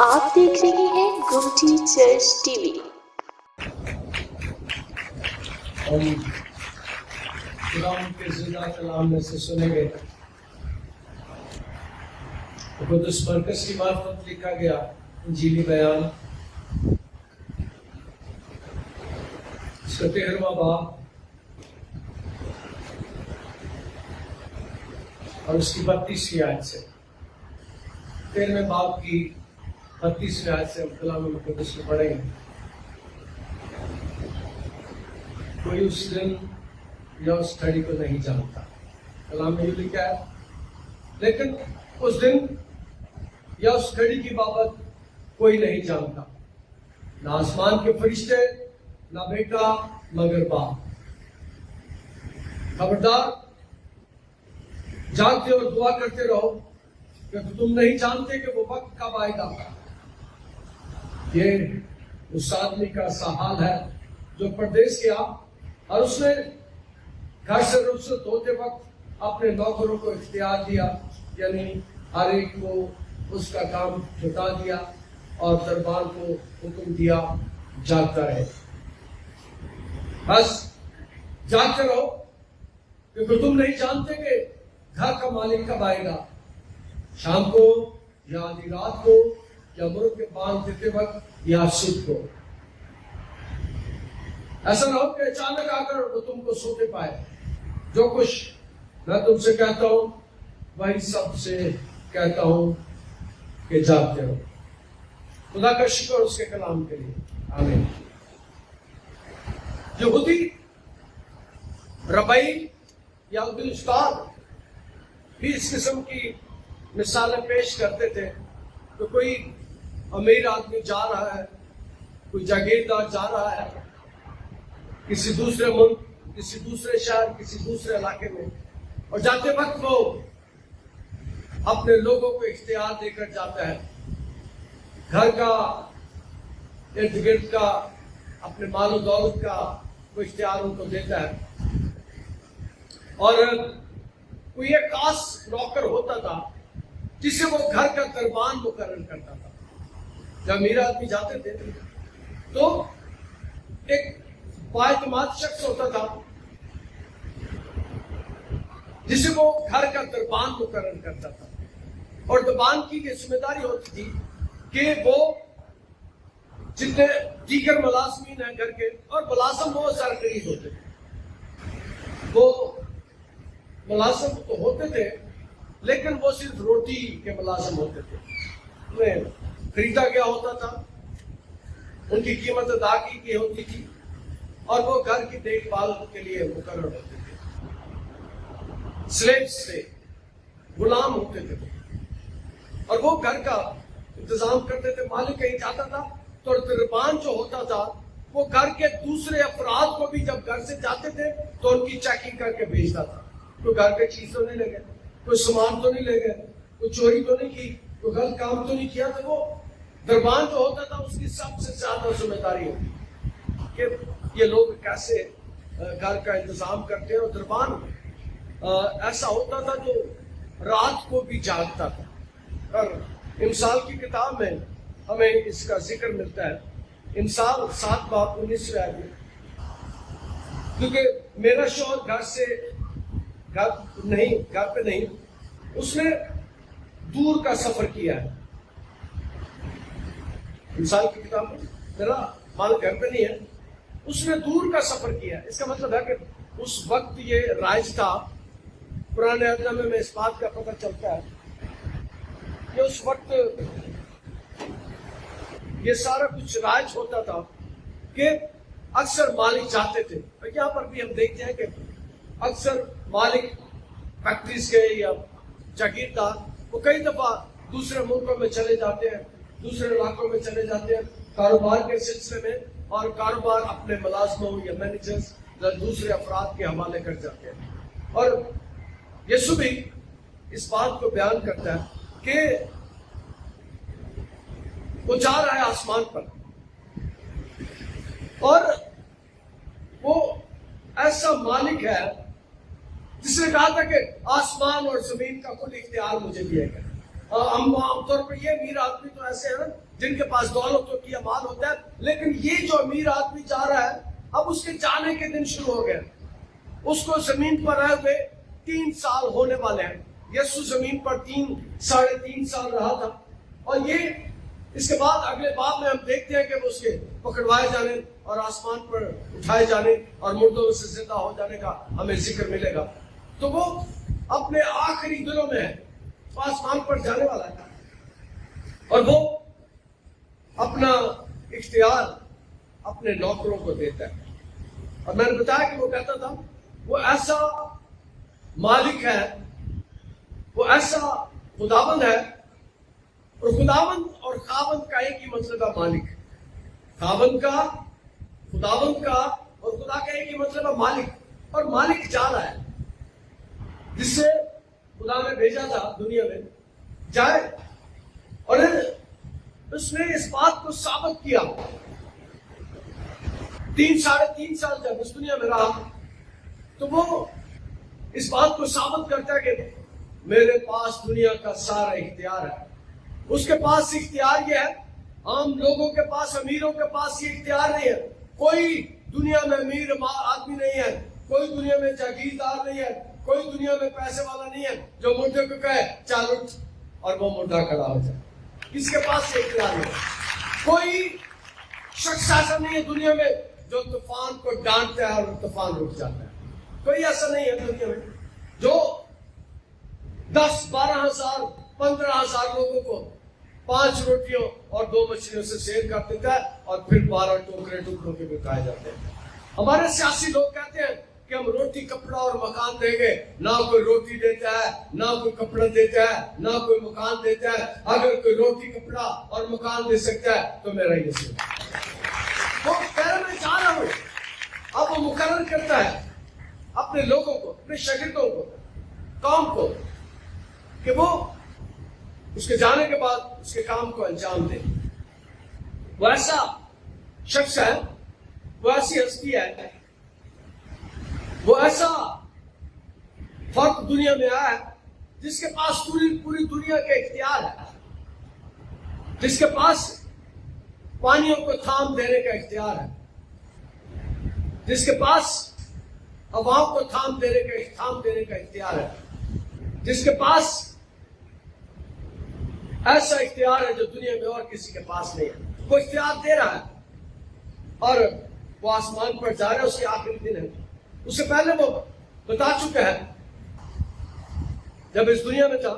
آپ دیکھ رہے ہیں گمٹی چرچ ٹی وی۔ ہم خدا کے زندہ کلام میں سے سنیں گے۔ قدس مرکز کی معرفت لکھا گیا انجیلی بیان، اس کا 13واں باب اور اس کی 32ویں آیت سے، 13ویں باب کی 32ویں آیت سے ہم کلام مقدس کو پڑھیں گے۔ کوئی اس دن یا اس گھڑی کو نہیں جانتا، کلام میں یہ لکھا ہے، لیکن اس دن یا اس گھڑی کی بابت کوئی نہیں جانتا، نہ آسمان کے فرشتے، نہ بیٹا مگر باپ۔ خبردار جاگتے اور دعا کرتے رہو کہ تم نہیں جانتے کہ وہ وقت کب آئے گا۔ یہ اس آدمی کا ایسا حال ہے جو پردیس گیا اور اس نے گھر سے رخصت ہوتے وقت اپنے نوکروں کو اختیار دیا، یعنی ہر ایک کو اس کا کام چھٹا دیا اور دربار کو حکم دیا جاگتا رہے۔ بس جاگتے رہو کیونکہ تم نہیں جانتے کہ گھر کا مالک کب آئے گا، شام کو یا آدھی رات کو یا مرغ کے بانگ دیتے وقت یا صبح کو۔ ایسا نہ ہو کہ اچانک آ کر وہ تم کو سوتے پائے۔ جو کچھ میں تم سے کہتا ہوں وہی سب سے کہتا ہوں کہ جاگتے رہو۔ خدا کا شکر اس کے کلام کے لیے، آمین۔ یہودی ربائی یا استاد بھی اس قسم کی مثالیں پیش کرتے تھے کہ کوئی امیر آدمی جا رہا ہے، کوئی جاگیردار جا رہا ہے کسی دوسرے ملک، کسی دوسرے شہر، کسی دوسرے علاقے میں، اور جاتے وقت وہ اپنے لوگوں کو اختیار دے کر جاتا ہے، گھر کا، ارد گرد کا، اپنے مال و دولت کا وہ اختیار ان کو دیتا ہے۔ اور کوئی ایک خاص نوکر ہوتا تھا جسے وہ گھر کا دربان مقرر کرتا تھا۔ جب امیر آدمی جاتے تھے تو ایک بااعتماد شخص ہوتا تھا جسے وہ گھر کا دربان مقرر کرتا تھا، اور دربان کی یہ ذمہ داری ہوتی تھی کہ وہ جتنے دیگر ملازمین ہیں گھر کے، اور ملازم بہت سارے قریب ہوتے تھے، وہ ملازم تو ہوتے تھے لیکن وہ صرف روٹی کے ملازم ہوتے تھے، انہیں خریدا گیا ہوتا تھا، ان کی قیمت ادا کی گئی ہوتی تھی، اور وہ گھر کی دیکھ بھال کے لیے مقرر ہوتے تھے۔ سلیبس تھے، غلام ہوتے تھے، اور وہ گھر کا انتظام کرتے تھے۔ مالک کہیں جاتا تھا تو دربان جو ہوتا تھا وہ گھر کے دوسرے افراد کو بھی جب گھر سے جاتے تھے تو ان کی چیکنگ کر کے بھیجتا تھا، کوئی گھر کے چیز تو نہیں لے گئے، کوئی سامان تو نہیں لے گئے، کوئی چوری تو نہیں کی، کوئی غلط کام تو نہیں کیا۔ تو وہ دربان جو ہوتا تھا اس کی سب سے زیادہ ذمہ داری ہوتی کہ یہ لوگ کیسے گھر کا انتظام کرتے ہیں۔ اور دربان ایسا ہوتا تھا جو رات کو بھی جاگتا تھا، اور امثال کی کتاب میں ہمیں اس کا ذکر ملتا ہے، امثال 7 باب 19 آیت میں، کیونکہ میرا شوہر گھر پہ نہیں، اس نے دور کا سفر کیا ہے۔ امثال کی کتاب میں میرا مال گھر پہ نہیں ہے، اس نے دور کا سفر کیا ہے۔ اس کا مطلب ہے کہ اس وقت یہ رائج تھا۔ پرانے عہد نامے میں اس بات کا پتہ چلتا ہے کہ اس وقت یہ سارا کچھ رائج ہوتا تھا کہ اکثر مالک جاتے تھے، اور یہاں پر بھی ہم دیکھتے ہیں کہ اکثر مالک فیکٹریز کے یا جاگیردار وہ کئی دفعہ دوسرے ملکوں میں چلے جاتے ہیں، دوسرے علاقوں میں چلے جاتے ہیں کاروبار کے سلسلے میں، اور کاروبار اپنے ملازموں یا مینیجرز یا دوسرے افراد کے حوالے کر جاتے ہیں۔ اور یسوع بھی اس بات کو بیان کرتا ہے کہ وہ جا رہا ہے آسمان پر، اور وہ ایسا مالک ہے جس نے کہا تھا کہ آسمان اور زمین کا کل اختیار مجھے دیا گیا۔ ہم عام طور پر یہ امیر آدمی تو ایسے ہیں جن کے پاس دولت ہوتی ہے، مال ہوتا ہے، لیکن یہ جو امیر آدمی جا رہا ہے اب اس کے جانے کے دن شروع ہو گئے. اس کو زمین پر رہے ہوئے 3 سال ہونے والے ہیں. یسوع زمین پر 3.5 سال رہا تھا، اور یہ اس کے بعد اگلے باب میں ہم دیکھتے ہیں کہ وہ اس کے پکڑوائے جانے اور آسمان پر اٹھائے جانے اور مردوں سے زندہ ہو جانے کا ہمیں ذکر ملے گا. تو وہ اپنے آخری دنوں میں ہے، وہ آسمان پر جانے والا ہے، اور وہ اپنا اختیار اپنے نوکروں کو دیتا ہے. اور میں نے بتایا کہ وہ کہتا تھا وہ ایسا مالک ہے، وہ ایسا خداوند ہے، اور خداوند اور خاوند کا ایک ہی مطلب ہے مالک. خاوند کا، خداوند کا، اور خدا کا ایک ہی مطلب ہے مالک. اور مالک جا رہا ہے، جس سے خدا نے بھیجا تھا دنیا میں، جائے، اور اس نے اس بات کو ثابت کیا. 3.5 سال جب اس دنیا میں رہا تو وہ اس بات کو ثابت کرتا ہے کہ میرے پاس دنیا کا سارا اختیار ہے. اس کے پاس اختیار یہ ہے، عام لوگوں کے پاس، امیروں کے پاس یہ اختیار نہیں ہے. کوئی دنیا میں امیر آدمی نہیں ہے، کوئی دنیا میں جاگیردار نہیں ہے، کوئی دنیا میں پیسے والا نہیں ہے جو مردے کو کہے چل اٹھ اور وہ مردہ کھڑا ہو جائے. کس کے پاس یہ اختیار ہے؟ کوئی شخص ایسا نہیں ہے دنیا میں جو طوفان کو ڈانٹتا ہے اور طوفان رک جاتا ہے. کوئی ایسا نہیں ہے دنیا میں جو 10-12 ہزار 15 ہزار لوگوں کو 5 روٹیوں اور 2 مچھلیوں سے سیر کر دیتا ہے اور پھر 12 ٹوکرے ٹکڑوں کے بکائے جاتے ہیں. ہمارے سیاسی لوگ کہتے ہیں کہ ہم روٹی کپڑا اور مکان دیں گے. نہ کوئی روٹی دیتا ہے، نہ کوئی کپڑا دیتا ہے، نہ کوئی مکان دیتا ہے. اگر کوئی روٹی کپڑا اور مکان دے سکتا ہے تو میرا یہ سب وہ کہہ میں چاہ رہا ہوں. اب وہ مقرر کرتا ہے اپنے لوگوں کو، اپنے شاگردوں کو، قوم کو، کہ وہ اس کے جانے کے بعد اس کے کام کو انجام دیں. وہ ایسا شخص ہے، وہ ایسی ہستی ہے، وہ ایسا فرد دنیا میں آیا ہے جس کے پاس پوری دنیا کے اختیار ہے، جس کے پاس پانیوں کو تھام دینے کا اختیار ہے، جس کے پاس ہواؤں کو تھام دینے کا اختیار ہے، جس کے پاس ایسا اختیار ہے جو دنیا میں اور کسی کے پاس نہیں ہے. وہ اختیار دے رہا ہے اور وہ آسمان پر جا رہا ہے. اس کے آخری دن ہے. اس سے پہلے وہ بتا چکا ہے، جب اس دنیا میں تھا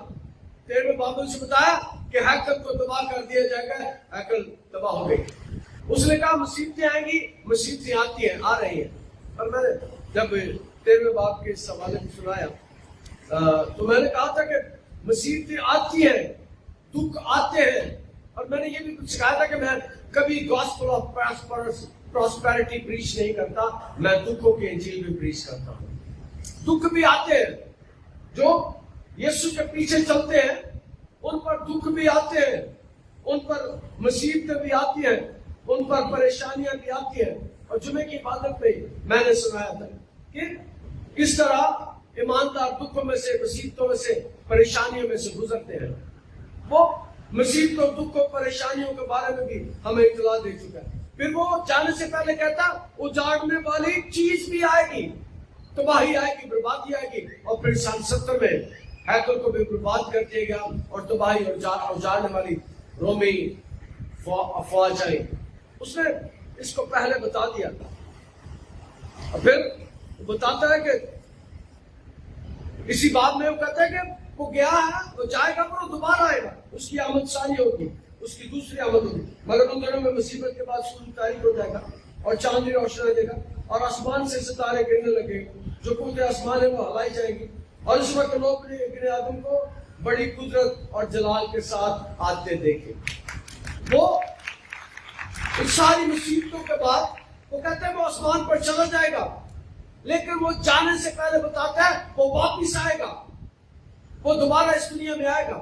13ویں باب میں اسے بتایا کہ ہیکل کو تباہ کر دیا جائے گا. ہیکل تباہ ہو گئی. اس نے کہا مصیبتیں آئیں گی، مصیبتیں آتی ہیں، آ رہی ہیں. اور میں نے جب 13ویں باب کے اس حوالے میں سنایا تو میں نے کہا تھا کہ مصیبتیں آتی ہیں، دکھ آتے ہیں. اور میں نے یہ بھی کچھ کہا تھا کہ میں کبھی گاسپل آف پراسپیرٹی پریچ نہیں کرتا، میں دکھوں کی انجیل بھی پریچ کرتا ہوں. دکھ بھی آتے ہیں، جو یسوع کے پیچھے چلتے ہیں ان پر دکھ بھی آتے ہیں، ان پر مصیبتیں بھی آتی ہیں، ان پر پریشانیاں بھی آتی ہیں. اور جمعے کی عبادت میں میں نے سنایا تھا کہ کس طرح ایماندار دکھوں میں سے، مصیبتوں میں سے، پریشانیوں میں سے گزرتے ہیں. وہ مصیبتوں، دکھوں، پریشانیوں کے بارے میں بھی ہمیں اطلاع دے چکا ہے. پھر وہ جانے سے پہلے کہتا اجاڑنے والی چیز بھی آئے گی، تباہی آئے گی، بربادی آئے گی. اور پھر سن 70 میں ہیکل کو بھی برباد کر دیا گیا اور تباہی اور اجاڑنے والی رومی افواج آئی. اس نے اس کو پہلے بتا دیا تھا. اور پھر بتاتا ہے کہ اسی بات میں وہ کہتا ہے کہ وہ گیا ہے، وہ جائے گا پر وہ دوبارہ آئے گا. اس کی آمد ثانی ہوگی، اس کی دوسری آمد ہوگی. مگر ان دنوں میں مصیبت کے بعد سورج تاریک ہو جائے گا اور چاند بھی روشن دے گا اور آسمان سے ستارے گرنے لگے گا. جو قوتیں آسمان ہے وہ ہلائی جائے گی. اور اس وقت لوگ ابن آدم کو بڑی قدرت اور جلال کے ساتھ آتے دیکھے. وہ ان ساری مصیبتوں کے بعد وہ کہتے ہیں وہ آسمان پر چلا جائے گا، لیکن وہ جانے سے پہلے بتاتا ہے وہ واپس آئے گا. وہ دوبارہ اس دنیا میں آئے گا.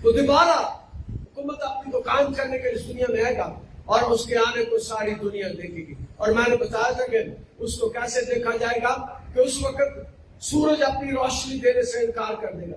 وہ دوبارہ حکومت اپنی کو قائم کرنے کے اس دنیا میں آئے گا اور اس کے آنے کو ساری دنیا دیکھے گی. اور میں نے بتایا تھا کہ اس کو کیسے دیکھا جائے گا کہ اس وقت سورج اپنی روشنی دینے سے انکار کر دے گا.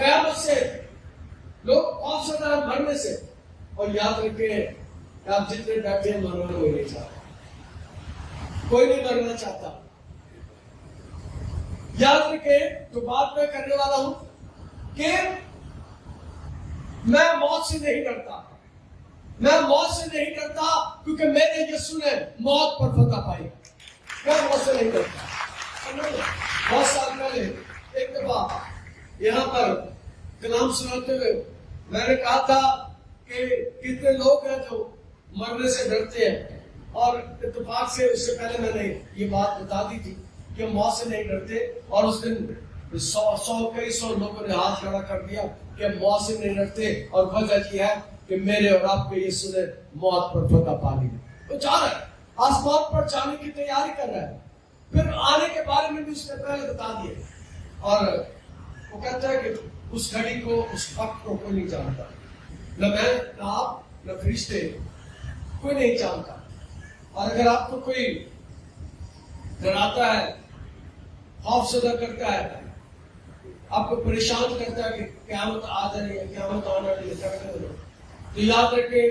قیامت سے لوگ خوف زدہ ہیں مرنے سے. اور یاد رکھیں کہ آپ جتنے بیٹھے ہیں مرنا کوئی نہیں چاہتا, کوئی نہیں مرنا چاہتا. یاد رکھیں جو بات میں کرنے والا ہوں کہ میں موت سے نہیں ڈرتا, میں موت سے نہیں ڈرتا کیونکہ میرے یسوع نے موت پر فتح پائی. میں موت سے نہیں ڈرتا. بہت سال پہلے ایک دفعہ یہاں پر کلام سناتے ہوئے میں نے کہا تھا کہ کتنے لوگ ہیں جو مرنے سے ڈرتے ہیں, اور اتفاق سے اس سے پہلے میں نے یہ بات بتا دی تھی کہ موت سے نہیں ڈرتے, اور اس دن کئی سو لوگوں نے ہاتھ کھڑا کر دیا کہ موت سے نہیں ڈرتے, اور وجہ یہ ہے کہ میرے اور آپ کے یسوع نے موت پر فتح پا لی. تو جا رہا ہے, آسمان پر جانے کی تیاری کر رہا ہے, پھر آنے کے بارے میں بھی اس نے پہلے بتا دیا. اور وہ کہتا ہے کہ اس گھڑی کو, اس وقت کو کوئی نہیں جانتا, نہ میں, نہ آپ, نہ فرشتے, کوئی نہیں جانتا. اور اگر آپ کو کوئی ڈراتا ہے, خوف زدہ کرتا ہے, آپ کو پریشان کرتا ہے کہ قیامت آ جائے یا قیامت آنا نہیں ہے, تو یاد رکھے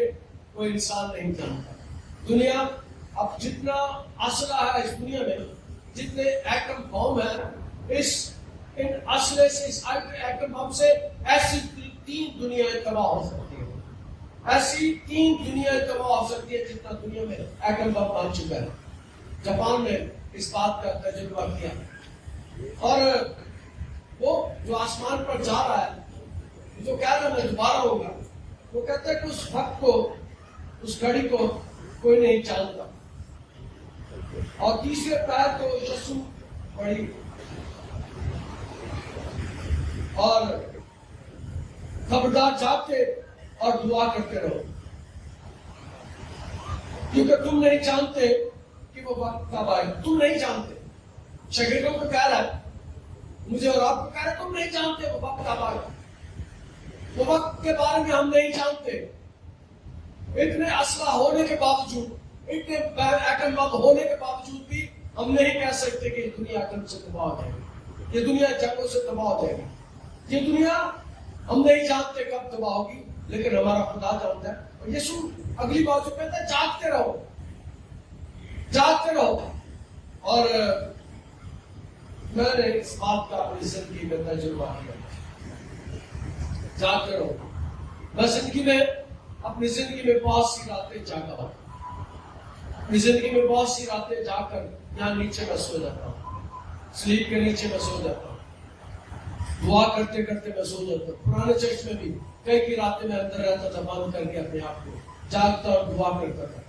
کوئی انسان نہیں جانتا. دنیا اب جتنا اسلحہ ہے اس دنیا میں, جتنے ایٹم بم ہیں, ان اسلحے سے, اس ایٹم بم سے ایسی 3 دنیایں تباہ ہو سکتی ہیں, ایسی 3 دنیایں تباہ ہو سکتی ہے جتنا دنیا میں ایٹم بم بن چکا ہے. جاپان نے اس بات کا تجربہ کیا, اور وہ جو آسمان پر جا رہا ہے, جو کہہ رہا ہے میں دوبارہ ہوگا, وہ کہتا ہے کہ اس وقت کو, اس گھڑی کو کوئی نہیں جانتا. اور تیسرے پیر کو یسوع بڑی اور خبردار جاگتے اور دعا کرتے رہو, کیونکہ تم نہیں جانتے کہ وہ وقت کب آئے. تم نہیں جانتے. شاگردوں کو کہہ رہا ہے, مجھے اور آپ کو کہہ رہا ہے, تم نہیں جانتے وہ وقت کب آئے. وہ وقت کے بارے میں ہم نہیں جانتے. اتنے اسلحہ ہونے کے باوجود, اتنے ایٹم بم ہونے کے باوجود بھی ہم نہیں کہہ سکتے کہ یہ دنیا ایٹم سے تباہ ہو جائے گی, یہ دنیا جنگوں سے تباہ ہو جائے گی. یہ دنیا ہم نہیں جانتے کب تباہ ہوگی, لیکن ہمارا خدا جانتا ہے. اور یسوع اگلی بات جو کہتا ہے, جاگتے رہو, جاگتے رہو. اور میں نے اس بات کا اپنی زندگی میں تجربہ کیا. جاگتے رہو. میں زندگی میں, اپنی زندگی میں بہت سی راتیں جاگا ہوں. اپنی زندگی میں بہت سی راتیں جا کر یہاں نیچے میں سو جاتا ہوں, سلیپ کے نیچے میں سو جاتا ہوں, دعا کرتے کرتے میں سو جاتا ہوں. پرانے چرچ میں بھی کئی راتیں میں اندر رہتا تھا, بند کر کے اپنے آپ کو جاگتا اور دعا کرتا تھا,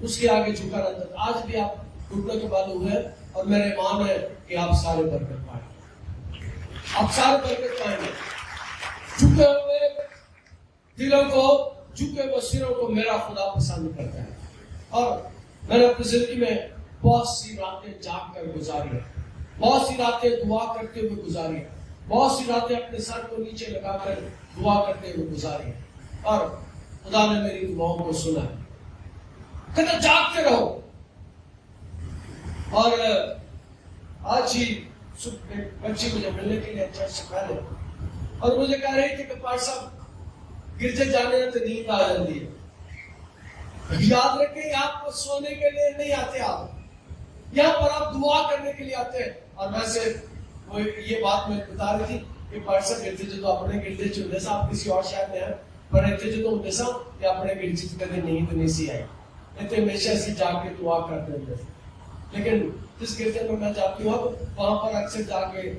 اس کے آگے جھکا رہتا تھا. آج بھی آپ گھٹنے کے بعد ہوئے, اور میرا ایمان ہے کہ آپ سارے برکت پائیں گے, آپ سارے برکت پائیں گے. جھکے ہوئے دلوں کو, جھکے ہوئے سروں کو میرا خدا پسند کرتا ہے. اور میں نے اپنی زندگی میں بہت سی راتیں جاگ کر گزاری ہیں, بہت سی راتیں دعا کرتے ہوئے گزاری ہیں, بہت سی راتیں اپنے سر کو نیچے لگا کر دعا کرتے ہوئے گزاری ہیں. اور خدا نے میری دعاؤں کو سنا ہے. کہتا جاگتے رہو. اور آج ہی صبح ایک بچی مجھے ملنے کے لیے چرچ سے پہلے, اور مجھے کہہ رہی تھی کہ پاس صاحب گرجے جانے میں تو نیند آ جاتی ہے. یاد رکھیں آپ کو سونے کے لیے نہیں آتے, آپ یہاں پر آپ دعا کرنے کے لیے آتے ہیں. اور ویسے وہ یہ بات میں بتا رہی تھی کہ پارسا گرجے جو اپنے گرجے چلنے سے آپ کسی اور شہر میں ہیں, پر اتنے جو ہوتے سا کہ اپنے گرجے کبھی نیند نہیں سی آئی, اتنے ہمیشہ ایسی جا کے دعا کرتے ہوتے. لیکن جس گرجے میں میں جاتی ہوں وہاں پر اکثر جا کے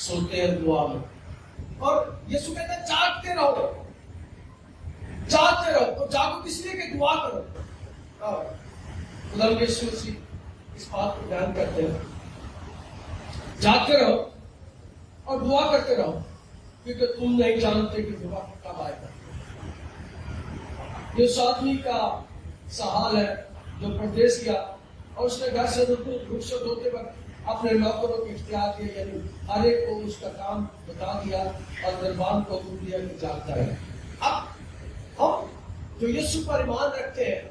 سوتے ہیں دعا میں. اور یسوع کہتا ہے جاگتے رہو, جاگتے رہو. تو جاگو کس لیے کہ دعا کرو. خدا یسوع اس بات کو بیان کرتے ہیں, جاگتے رہو اور دعا کرتے رہو, کیونکہ تم نہیں جانتے کہ وقت کب آئے گا. یہ اس آدمی کا سوال ہے جو پردیس کیا, اور اس نے گھر سے رخصت ہوتے وقت اپنے نوکروں کو اختیار کیا, یعنی ہر ایک کو اس کا کام بتا دیا اور دربان کو حکم دیا کہ جاگتا ہے. اب ہم جو یسوع پر ایمان رکھتے ہیں,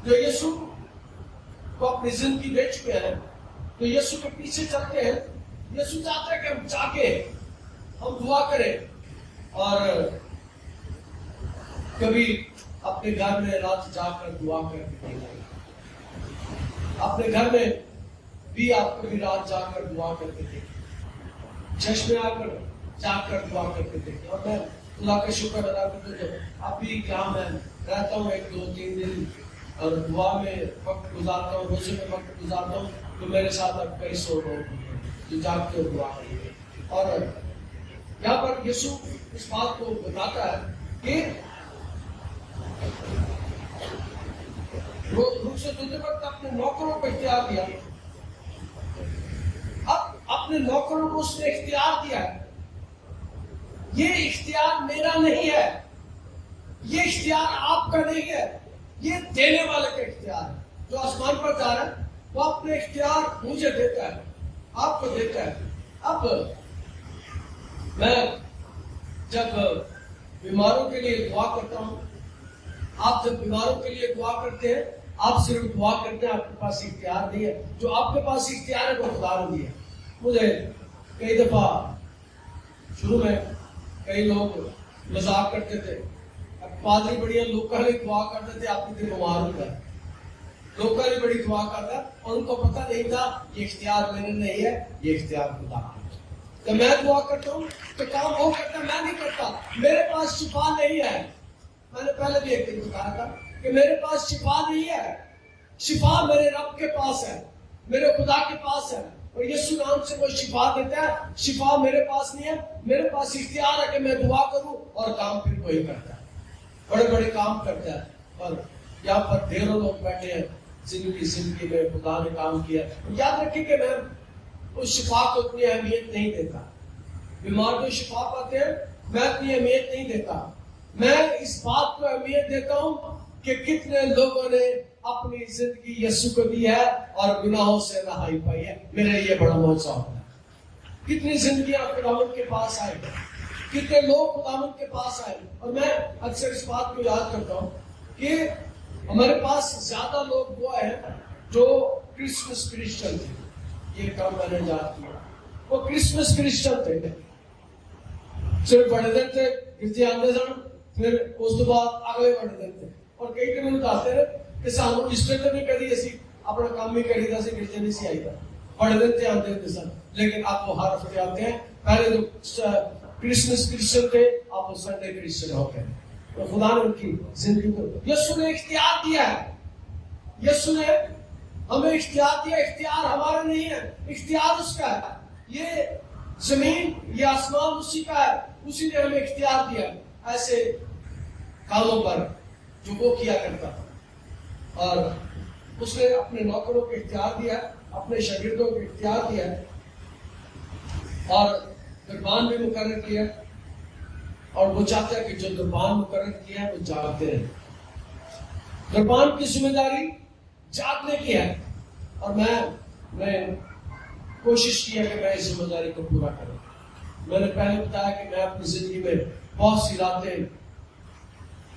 جو یسوع کو اپنی زندگی دے چکے ہیں, جو یسوع کے پیچھے چلتے ہیں, یسوع چاہتا ہے کہ ہم جاگیں, ہم دعا کریں اور کبھی اپنے گھر میں رات جا کر دعا کر کے دیکھیں. اپنے گھر میں بھی آپ کبھی رات جا کر دعا کر کے دیکھیں. چرچ میں آ کر جا کر دعا کر کے دیکھیں. اور میں خدا کا شکر ادا کرتا ہوں کہ ابھی کیا میں رہتا ہوں 1-2-3 دن اور دعا میں وقت گزارتا ہوں, روزے میں وقت گزارتا ہوں, تو میرے ساتھ اب کئی سو لوگ ہیں جو جا کے دعا کریں گے. اور یہاں پر یسوع اس بات کو بتاتا ہے کہ رخصت ہوتے وقت اپنے نوکروں کو اختیار دیا. اب اپنے نوکروں کو اس نے اختیار دیا ہے. یہ اختیار میرا نہیں ہے, یہ اختیار آپ کا نہیں ہے, یہ دینے والے کا اختیار ہے. جو آسمان پر جا رہا ہے وہ اپنے اختیار مجھے دیتا ہے, آپ کو دیتا ہے. اب میں جب بیماروں کے لیے دعا کرتا ہوں, آپ جب بیماروں کے لیے دعا کرتے ہیں, آپ صرف دعا کرتے ہیں, آپ کے پاس اختیار نہیں ہے. جو آپ کے پاس اختیار ہے وہ خدا نے دیا. مجھے کئی دفعہ شروع میں کئی لوگ مذاق کرتے تھے, پادری بڑی لوکل دعا کرتے تھے, آپ کے بیمار ہوتا ہے, لوکل بڑی دعا کرتا, اور ان کو پتہ نہیں تھا یہ اختیار میرے نہیں ہے, یہ اختیار خدا کا. جب میں دعا کرتا ہوں تو کام وہ کرتا, میں نہیں کرتا. میرے پاس شفا نہیں ہے. میں نے پہلے بھی ایک دن بتایا تھا کہ میرے پاس شفا نہیں ہے. شفا میرے رب کے پاس ہے, میرے خدا کے پاس ہے, اور یسوع نام سے وہ شفا دیتا ہے. شفا میرے پاس نہیں ہے. میرے پاس اختیار ہے کہ میں دعا کروں, اور کام پھر وہی کرتا ہے, بڑے بڑے کام کرتا ہے. اور یہاں پر ڈھیروں لوگ بیٹھے ہیں جن کی زندگی میں خدا نے کام کیا. یاد رکھیں کہ میں اس شفا کو اتنی اہمیت نہیں دیتا. بیمار جو شفا پاتے ہیں میں اتنی اہمیت نہیں دیتا. میں اس بات کو اہمیت دیتا ہوں کہ کتنے لوگوں نے اپنی زندگی یسوع کو دی ہے اور گناہوں سے رہائی پائی ہے. میرے لیے بڑا موقع ہوتا ہے. کتنی زندگیاں خداوند کے پاس آئے, کتنے لوگ خداوند کے پاس آئے. اور میں اکثر اس بات کو یاد کرتا ہوں کہ ہمارے پاس زیادہ لوگ وہ ہیں جو کرسمس کرسچن تھے. یہ کام میں نے یاد کیا, وہ کرسمس کرسچن تھے, صرف بڑے دن تھے گرجے آنے سن, پھر اس کے بعد اگلے بڑے دن تھے. اور کئی دن بتاتے ہیں کہ سانو اسٹر تو نہیں کری, اسی اپنا کام بھی کری تھا, گرجے نہیں سی آئی تھا, بڑے دن تھے آتے تھے سن. لیکن آپ وہ ہر ہفتے آتے ہیں. پہلے جو کرسمس کرسچن تھے آپ وہ سنڈے کرسچن ہو گئے. تو خدا نے ان کی زندگی کو یسوع نے اختیار دیا ہے. یسوع نے ہمیں اختیار دیا. اختیار ہمارا نہیں ہے, اختیار اس کا ہے. یہ زمین یہ آسمان اسی کا ہے, اسی نے ہمیں اختیار دیا ایسے کاموں پر جو وہ کیا کرتا تھا. اور اس نے اپنے نوکروں کو اختیار دیا, اپنے شاگردوں کو اختیار دیا, اور دربان بھی مقرر کیا. اور وہ چاہتا ہے کہ جو دربان مقرر کیا ہے وہ جاگتے رہے. دربان کی ذمہ داری جاگنے کی ہے, اور میں کوشش کی ہے کہ میں اس ذمہ داری کو پورا کروں. میں نے پہلے بتایا کہ میں اپنی زندگی میں بہت سی راتیں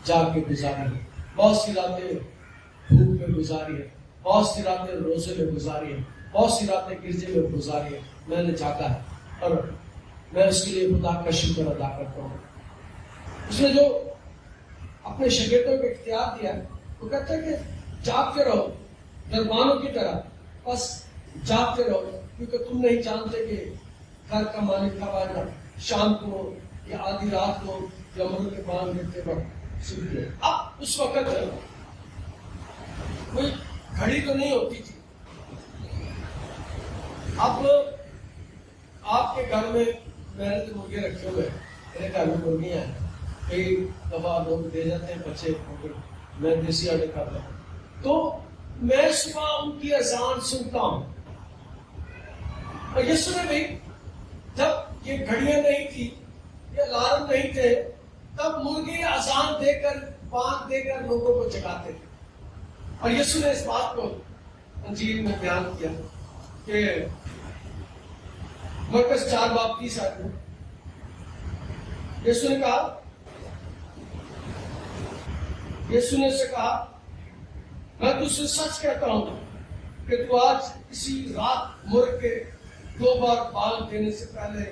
جاگ کے گزاری ہیں, بہت سی راتیں بھوک میں گزاری ہیں, بہت سی راتیں روزے میں گزاری ہیں, بہت سی راتیں گرجے میں گزاری ہیں. میں نے جاگا ہے, اور میں اس کے لیے خدا کا شکر ادا کرتا ہوں. اس نے جو اپنے شاگردوں کو اختیار دیا وہ کہتا ہے کہ جاگتے رہو دربانوں کی طرح, بس جاگتے رہو, کیونکہ تم نہیں جانتے کہ گھر کا مالک کب آئے گا, شام کو یا آدھی رات کو یا ملک کے بان دیتے وقت سنتے. اب اس وقت کوئی گھڑی تو نہیں ہوتی تھی. اب آپ کے گھر میں میں نے تو مرغے رکھے ہوئے, میرے گھر میں مرغیاں ہیں, کئی دفعہ لوگ دے جاتے ہیں بچے, میں دیسی آڈے کھاتا ہوں. تو میں صبح ان کی اذان سنتا ہوں. اور یسوع نے بھی جب یہ گھڑیاں نہیں تھی, یہ الارم نہیں تھے, تب مرغے اذان دے کر بانگ دے کر لوگوں کو جگاتے تھے. اور یسوع نے اس بات کو انجیل میں بیان کیا کہ مرکز 4:30 میں یسوع نے کہا, یسوع نے سے کہا میں تجھ سے سچ کہتا ہوں کہ تو آج اسی رات مرغ کے 2 بار بانگ دینے سے پہلے